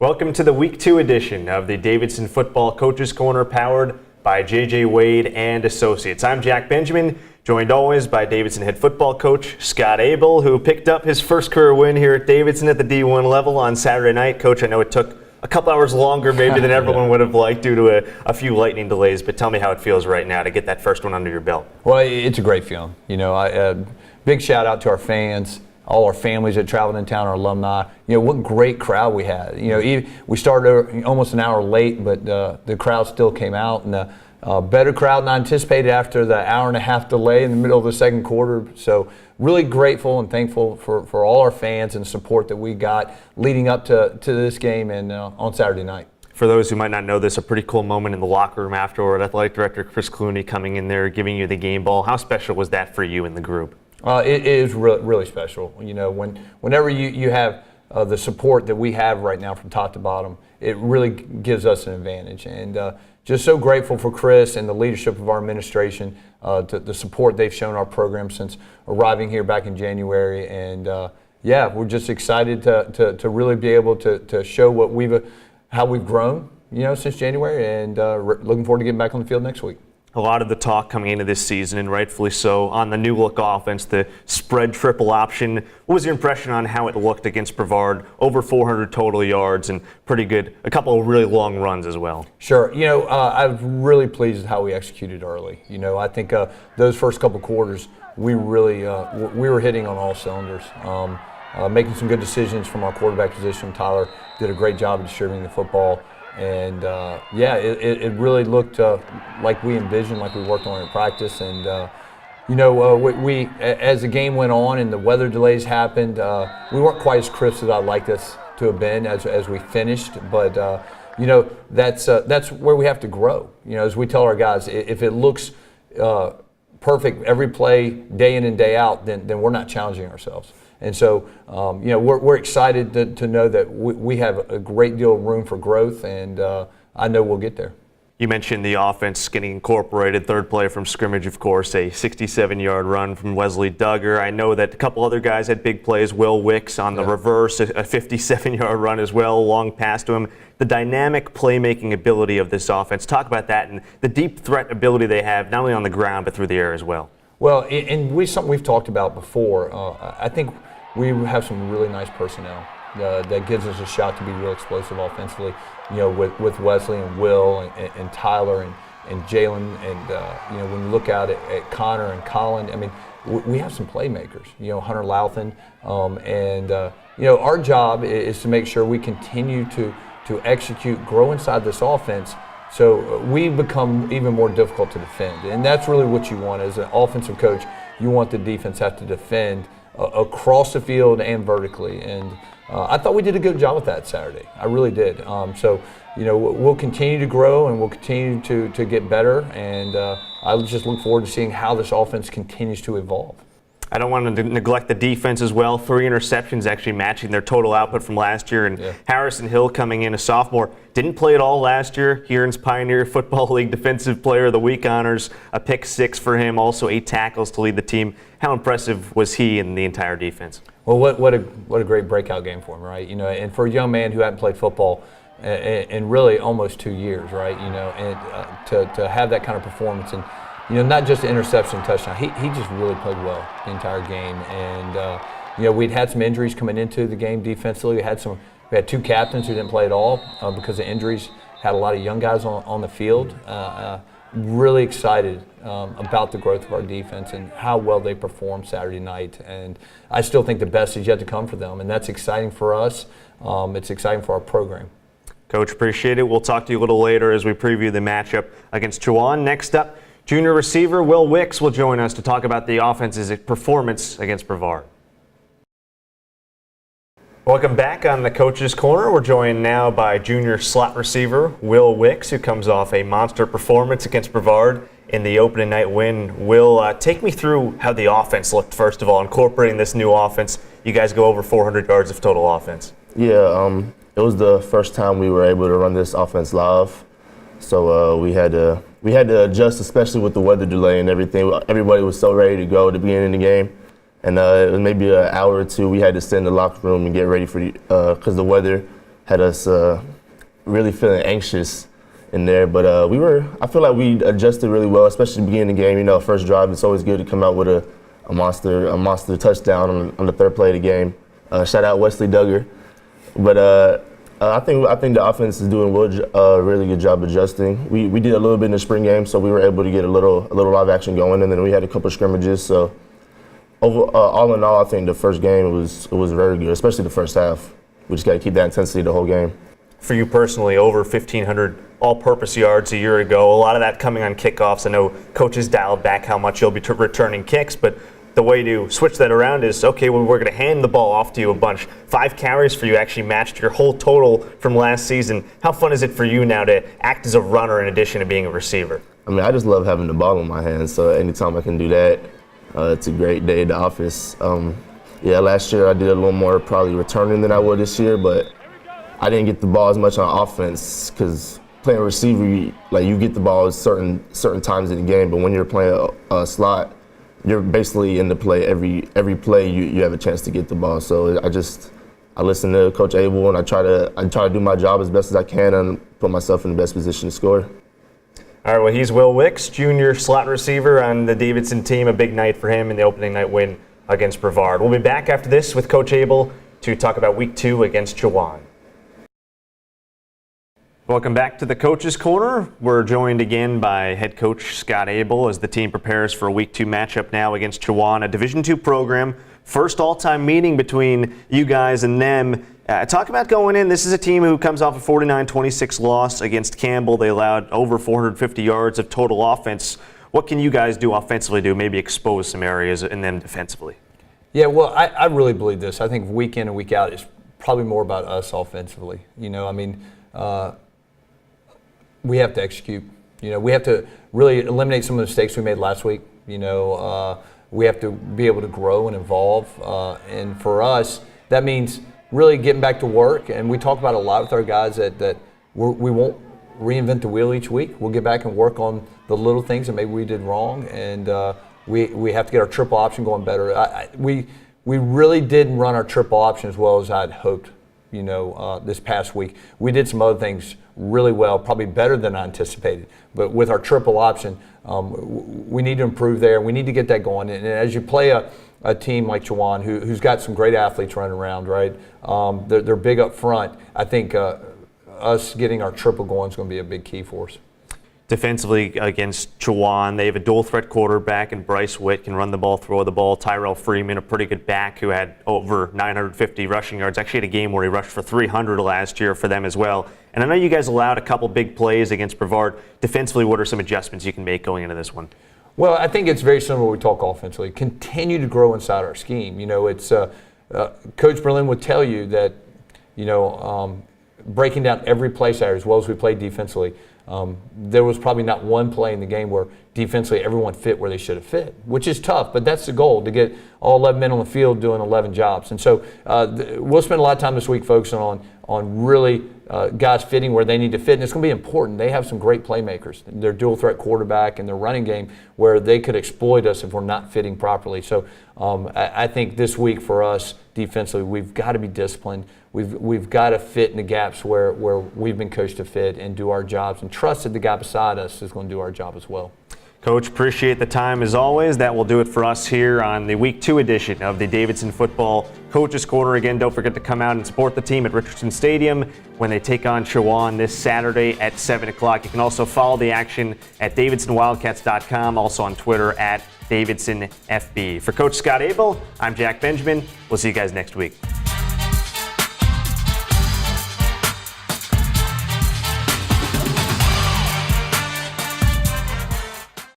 Welcome to the Week 2 edition of the Davidson Football Coaches Corner, powered by J.J. Wade and Associates. I'm Jack Benjamin, joined always by Davidson head football coach Scott Abell, who picked up his first career win here at Davidson at the D1 level on Saturday night. Coach, I know it took a couple hours longer maybe than everyone would have liked due to a few lightning delays, but tell me how it feels right now to get that first one under your belt. Well, it's a great feeling. Big shout out to our fans, all our families that traveled in town, our alumni. What great crowd we had. We started almost an hour late, but the crowd still came out, and a better crowd than I anticipated after the hour and a half delay in the middle of the second quarter. So really grateful and thankful for all our fans and support that we got leading up to this game and on Saturday night. For those who might not know this, a pretty cool moment in the locker room afterward. Athletic Director Chris Clooney coming in there, giving you the game ball. How special was that for you and the group? It is really special. Whenever you have the support that we have right now from top to bottom, it really gives us an advantage. And just so grateful for Chris and the leadership of our administration, the support they've shown our program since arriving here back in January. And we're just excited to really be able to show how we've grown, since January, and looking forward to getting back on the field next week. A lot of the talk coming into this season, and rightfully so, on the new look offense, the spread triple option. What was your impression on how it looked against Brevard? Over 400 total yards and pretty good, a couple of really long runs as well. Sure. I was really pleased with how we executed early. I think those first couple quarters, we were hitting on all cylinders. Making some good decisions from our quarterback position. Tyler did a great job of distributing the football. And it really looked like we envisioned, like we worked on in practice. And we as the game went on and the weather delays happened, we weren't quite as crisp as I'd like us to have been as we finished. But that's where we have to grow. As we tell our guys, if it looks perfect every play, day in and day out, then we're not challenging ourselves. And so, we're excited to know that we have a great deal of room for growth, and I know we'll get there. You mentioned the offense getting incorporated. Third play from scrimmage, of course, a 67-yard run from Wesley Duggar. I know that a couple other guys had big plays. Will Wicks on the reverse, a 57-yard run as well, long pass to him. The dynamic playmaking ability of this offense. Talk about that and the deep threat ability they have, not only on the ground but through the air as well. Well, and something we've talked about before. I think we have some really nice personnel that gives us a shot to be real explosive offensively. With Wesley and Will and Tyler and Jalen, and when you look out at Connor and Colin, I mean, we have some playmakers. Hunter Louthan, our job is to make sure we continue to execute, grow inside this offense, so we become even more difficult to defend. And that's really what you want as an offensive coach. You want the defense have to defend across the field and vertically. And I thought we did a good job with that Saturday. I really did. We'll continue to grow and we'll continue to get better. And I just look forward to seeing how this offense continues to evolve. I don't want to neglect the defense as well. 3 interceptions actually matching their total output from last year. And Harrison Hill coming in, a sophomore, didn't play at all last year. Huron's Pioneer Football League Defensive Player of the Week honors, a pick 6 for him, also 8 tackles to lead the team. How impressive was he in the entire defense? Well, what a great breakout game for him, right? And for a young man who hadn't played football in really almost 2 years, right? And to have that kind of performance and not just the interception, touchdown. He just really played well the entire game. And we'd had some injuries coming into the game defensively. We had 2 captains who didn't play at all because of injuries. Had a lot of young guys on the field. Really excited about the growth of our defense and how well they performed Saturday night. And I still think the best is yet to come for them, and that's exciting for us. It's exciting for our program. Coach, appreciate it. We'll talk to you a little later as we preview the matchup against Chowan. Next up, junior receiver Will Wicks will join us to talk about the offense's performance against Brevard. Welcome back on the Coach's Corner. We're joined now by junior slot receiver Will Wicks, who comes off a monster performance against Brevard in the opening night win. Will, take me through how the offense looked, first of all, incorporating this new offense. You guys go over 400 yards of total offense. Yeah, it was the first time we were able to run this offense live. So we had to adjust, especially with the weather delay and everything. Everybody was so ready to go at the beginning of the game. And it was maybe an hour or two we had to sit in the locker room and get ready for because the weather had us really feeling anxious in there. But I feel like we adjusted really well, especially beginning of the game. You know, first drive, it's always good to come out with a monster touchdown on the third play of the game. Shout out Wesley Duggar. But I think the offense is doing a really good job adjusting. We did a little bit in the spring game, so we were able to get a little live action going, and then we had a couple scrimmages. So all in all, I think the first game was very good, especially the first half. We just got to keep that intensity the whole game. For you personally, over 1,500 all-purpose yards a year ago, a lot of that coming on kickoffs. I know coaches dialed back how much you'll be returning kicks, but the way to switch that around is, okay, well, we're going to hand the ball off to you a bunch. 5 carries for you actually matched your whole total from last season. How fun is it for you now to act as a runner in addition to being a receiver? I mean, I just love having the ball in my hands, so anytime I can do that, it's a great day at the office. Last year I did a little more probably returning than I would this year, but I didn't get the ball as much on offense because playing receiver, you get the ball at certain times in the game, but when you're playing a slot, you're basically in the play every play. You have a chance to get the ball. So I listen to Coach Abell and I try to do my job as best as I can and put myself in the best position to score. All right, well, he's Will Wicks, junior slot receiver on the Davidson team. A big night for him in the opening night win against Brevard. We'll be back after this with Coach Abell to talk about week 2 against Chowan. Welcome back to the Coach's Corner. We're joined again by head coach Scott Abell as the team prepares for a week 2 matchup now against Chowan, a Division II program. First all-time meeting between you guys and them. Talk about going in. This is a team who comes off a 49-26 loss against Campbell. They allowed over 450 yards of total offense. What can you guys do offensively to maybe expose some areas in them defensively? Yeah, well, I really believe this. I think week in and week out is probably more about us offensively. We have to execute. We have to really eliminate some of the mistakes we made last week. We have to be able to grow and evolve. And for us, that means really getting back to work. And we talk about a lot with our guys that we won't reinvent the wheel each week. We'll get back and work on the little things that maybe we did wrong. And we have to get our triple option going better. We really didn't run our triple option as well as I'd hoped. This past week. We did some other things really well, probably better than I anticipated. But with our triple option, we need to improve there. We need to get that going. And as you play a team like Chowan, who's got some great athletes running around, right? They're big up front. I think us getting our triple going is going to be a big key for us. Defensively against Chowan, they have a dual threat quarterback and Bryce Witt can run the ball, throw the ball. Tyrell Freeman, a pretty good back who had over 950 rushing yards. Actually had a game where he rushed for 300 last year for them as well. And I know you guys allowed a couple big plays against Brevard. Defensively, what are some adjustments you can make going into this one? Well, I think it's very similar when we talk offensively. Continue to grow inside our scheme. It's Coach Berlin would tell you that, breaking down every play Saturday as well as we played defensively, there was probably not one play in the game where defensively everyone fit where they should have fit, which is tough, but that's the goal, to get all 11 men on the field doing 11 jobs. And so we'll spend a lot of time this week focusing on really guys fitting where they need to fit, and it's going to be important. They have some great playmakers. Their dual threat quarterback and their running game where they could exploit us if we're not fitting properly. So I think this week for us defensively, we've got to be disciplined. We've got to fit in the gaps where we've been coached to fit and do our jobs, and trust that the guy beside us is going to do our job as well. Coach, appreciate the time as always. That will do it for us here on the Week 2 edition of the Davidson Football Coach's Corner. Again, don't forget to come out and support the team at Richardson Stadium when they take on Chowan this Saturday at 7 o'clock. You can also follow the action at davidsonwildcats.com, also on Twitter at DavidsonFB. For Coach Scott Abell, I'm Jack Benjamin. We'll see you guys next week.